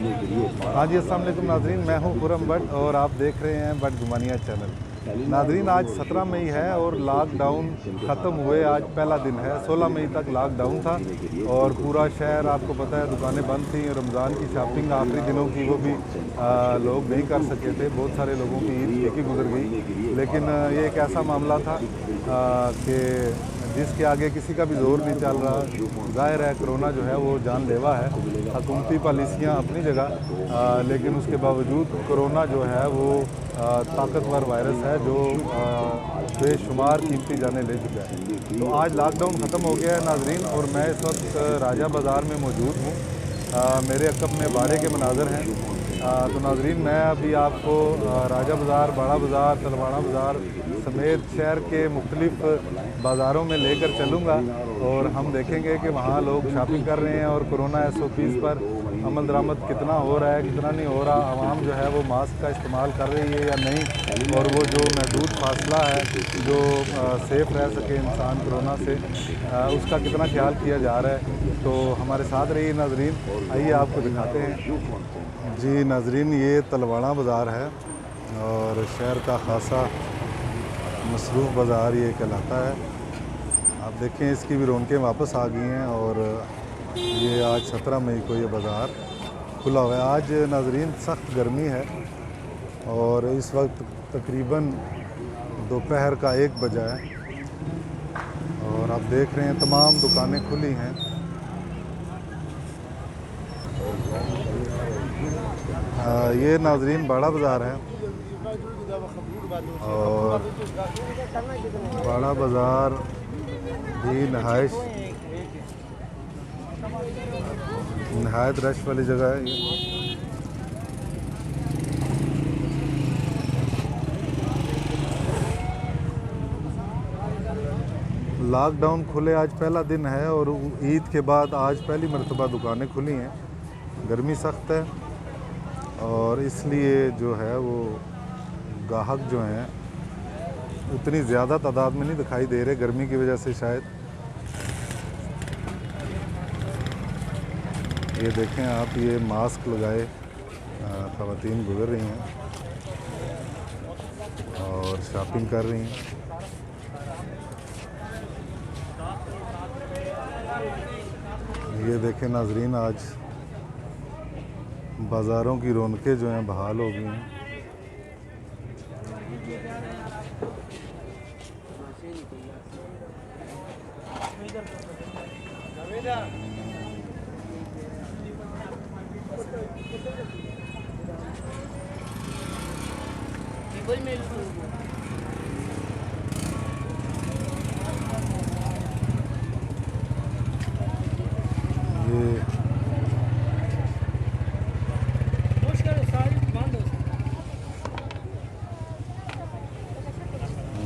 हाँ जी, अस्सलाम वालेकुम नाज़रीन, मैं हूँ खुरम भट्ट और आप देख रहे हैं भट्ट घुमानिया चैनल। नाज़रीन, आज 17 मई है और लॉकडाउन ख़त्म हुए आज पहला दिन है। 16 मई तक लॉकडाउन था और पूरा शहर आपको पता है दुकानें बंद थी। रमज़ान की शॉपिंग आखिरी दिनों की वो भी लोग नहीं कर सके थे। बहुत सारे लोगों की ईद फीकी गुजर गई। लेकिन ये एक ऐसा मामला था कि जिसके आगे किसी का भी जोर नहीं चल रहा। ज़ाहिर है कोरोना जो है वो जानलेवा है। हुकूमती पॉलिसियाँ अपनी जगह, लेकिन उसके बावजूद कोरोना जो है वो ताकतवर वायरस है जो बेशुमार कीमती जानें ले चुका है। तो आज लॉकडाउन ख़त्म हो गया है नाज़रीन, और मैं इस वक्त राजा बाज़ार में मौजूद हूँ। मेरे अक़ब में बाड़े के मनाज़र हैं। तो नाज़रीन, मैं अभी आपको राजा बाज़ार, बाड़ा बाज़ार, तलवाड़ा बाज़ार समेत शहर के मुख्तलिफ़ बाज़ारों में लेकर चलूँगा और हम देखेंगे कि वहाँ लोग शॉपिंग कर रहे हैं और कोरोना SOPs पर अमल दरामद कितना हो रहा है, कितना नहीं हो रहा। आवाम जो है वो मास्क का इस्तेमाल कर रही है या नहीं, और वो जो महदूद फासला है जो सेफ़ रह सके इंसान कोरोना से, उसका कितना ख्याल किया जा रहा है। तो हमारे साथ रहिए नाज़रीन, आइए आपको दिखाते हैं। जी नाज़रीन, ये तलवाड़ा बाज़ार है और शहर का ख़ासा मसरूफ़ बाज़ार ये कहलाता है। आप देखें इसकी भी रौनकें वापस आ गई हैं और ये आज 17 मई को ये बाज़ार खुला हुआ है। आज नाज़रीन सख्त गर्मी है और इस वक्त तकरीबन दोपहर का 1 बजा है और आप देख रहे हैं तमाम दुकानें खुली हैं। ये नाज़रीन बाड़ा बाज़ार है और बाड़ा बाज़ार भी नहायत रश वाली जगह है ये। लॉकडाउन खुले आज पहला दिन है और ईद के बाद आज पहली मरतबा दुकानें खुली हैं। गर्मी सख्त है और इसलिए जो है वो गाहक जो हैं उतनी ज़्यादा तादाद में नहीं दिखाई दे रहे, गर्मी की वजह से शायद। ये देखें आप, ये मास्क लगाए ख़वातीन गुज़र रही हैं और शॉपिंग कर रही हैं। ये देखें नाज़रीन, आज बाज़ारों की रौनकें जो हैं बहाल हो गई हैं।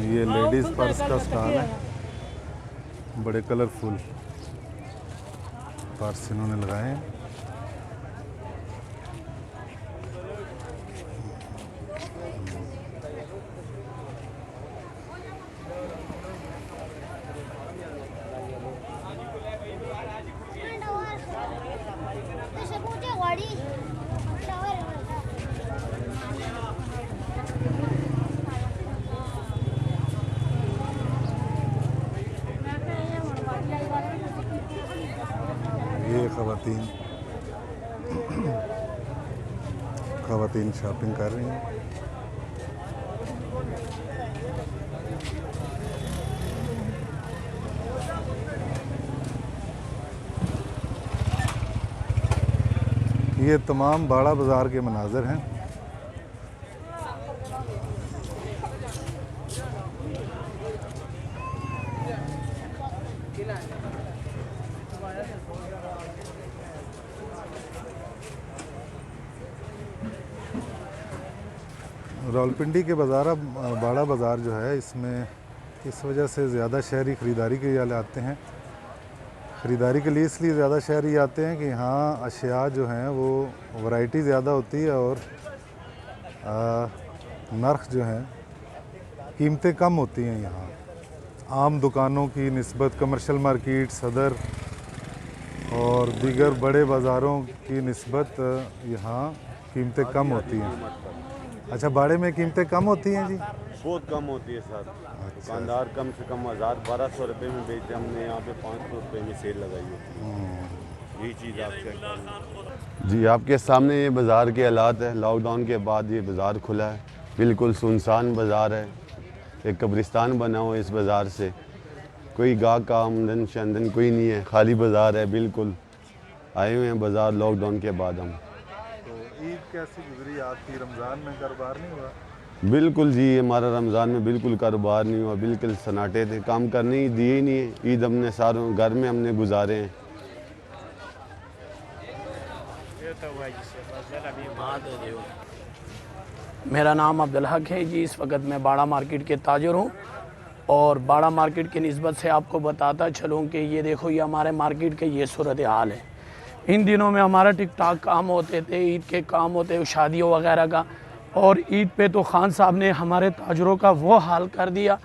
ये लेडीज़ पर्स का स्टॉल है, बड़े कलरफुल पर्स इन्होंने लगाए हैं। ये ख़वातीन शॉपिंग कर रही हैं। ये तमाम बाड़ा बाज़ार के मनाज़र हैं। रावलपिंडी के बाज़ार, बाड़ा बाज़ार जो है, इसमें इस वजह से ज़्यादा शहरी ख़रीदारी के लिए आते हैं। ख़रीदारी के लिए इसलिए ज़्यादा शहरी आते हैं कि यहाँ अशिया जो हैं वो वैरायटी ज़्यादा होती है और नर्ख जो हैं कीमतें कम होती हैं यहाँ आम दुकानों की निस्बत। कमर्शियल मार्केट, सदर और दीगर बड़े बाज़ारों की निस्बत यहाँ कीमतें कम होती हैं। अच्छा, बाड़े में कीमतें कम होती हैं जी? बहुत कम होती है सर। दुकानदार कम से कम 1000-1200 रुपये में बेचते, हमने यहाँ पे 500 रुपये में सेल लगाई होती है। यही चीज़ आप चेक करें। जी, आपके सामने ये बाज़ार के हालात है। लॉकडाउन के बाद ये बाज़ार खुला है, बिल्कुल सुनसान बाज़ार है। एक कब्रिस्तान बना हुआ है इस बाज़ार से, कोई गाहक का आमदन शमदन कोई नहीं है, खाली बाज़ार है बिल्कुल। आए हुए हैं बाज़ार लॉकडाउन के बाद हम। तो ईद कैसी गुजरी आपकी? रमज़ान में कारोबार नहीं हुआ? बिल्कुल जी, हमारा रमज़ान में बिल्कुल कारोबार नहीं हुआ, बिल्कुल सन्नाटे थे, काम करने ही दिए ही नहीं है। ईद हमने सारों घर में हमने गुजारे हैं। मेरा नाम अब्दुल हक है जी। इस वक्त मैं बाड़ा मार्केट के ताजर हूँ और बाड़ा मार्केट की निस्बत से आपको बताता चलूँ कि ये देखो, ये हमारे मार्केट के ये सूरत हाल है। इन दिनों में हमारा ठीक ठाक काम होते थे, ईद के काम होते, शादियों वगैरह का, और ईद पे तो खान साहब ने हमारे ताजरों का वो हाल कर दिया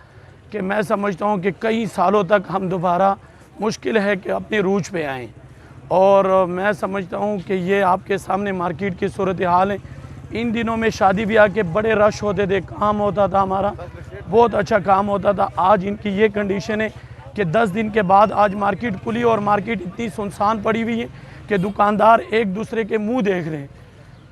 कि मैं समझता हूँ कि कई सालों तक हम दोबारा मुश्किल है कि अपने रूज पे आएँ। और मैं समझता हूँ कि ये आपके सामने मार्केट की सूरत हाल है। इन दिनों में शादी ब्याह के बड़े रश होते थे, काम होता था, हमारा बहुत अच्छा काम होता था। आज इनकी ये कंडीशन है कि 10 दिन के बाद आज मार्केट खुली और मार्केट इतनी सुनसान पड़ी हुई है कि दुकानदार एक दूसरे के मुंह देख रहे हैं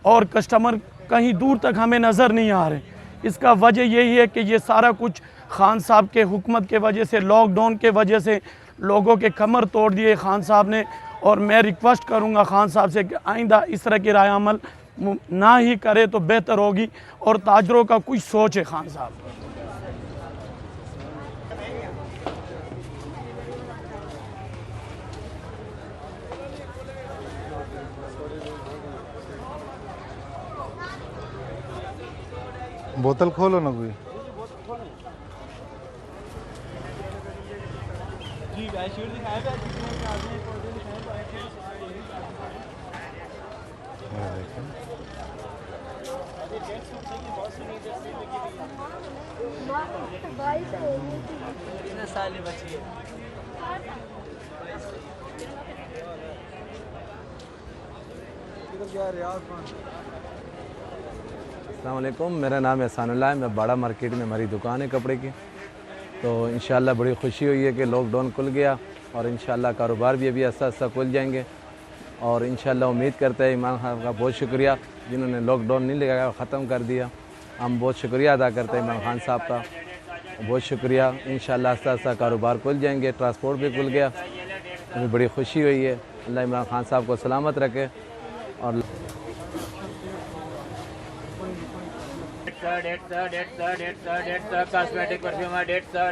और कस्टमर कहीं दूर तक हमें नज़र नहीं आ रहे। इसका वजह यही है कि ये सारा कुछ खान साहब के हुकूमत के वजह से, लॉकडाउन के वजह से लोगों के कमर तोड़ दिए खान साहब ने। और मैं रिक्वेस्ट करूंगा खान साहब से कि आइंदा इस तरह की राय अमल ना ही करे तो बेहतर होगी। और ताजरों का कुछ सोच है खान साहब। बोतल खोलो ना कोई। अस्सलाम वालेकुम, मेरा नाम एहसानुल्लाह है। मैं बाड़ा मार्केट में हमारी दुकान है कपड़े की। तो इंशाल्लाह बड़ी खुशी हुई है कि लॉकडाउन खुल गया और इंशाल्लाह कारोबार भी अभी ऐसा ऐसा खुल जाएंगे। और इंशाल्लाह उम्मीद करते हैं इमरान खान का बहुत शुक्रिया जिन्होंने लॉकडाउन नहीं लगाया, ख़त्म कर दिया। हम बहुत शुक्रिया अदा करते हैं इमरान खान साहब का, बहुत शुक्रिया। इंशाल्लाह ऐसा ऐसा कारोबार खुल जाएंगे, ट्रांसपोर्ट भी खुल गया, हमें बड़ी खुशी हुई है। अल्लाह इमरान खान साहब को सलामत रखे। और कॉस्मेटिक परफ्यूम 150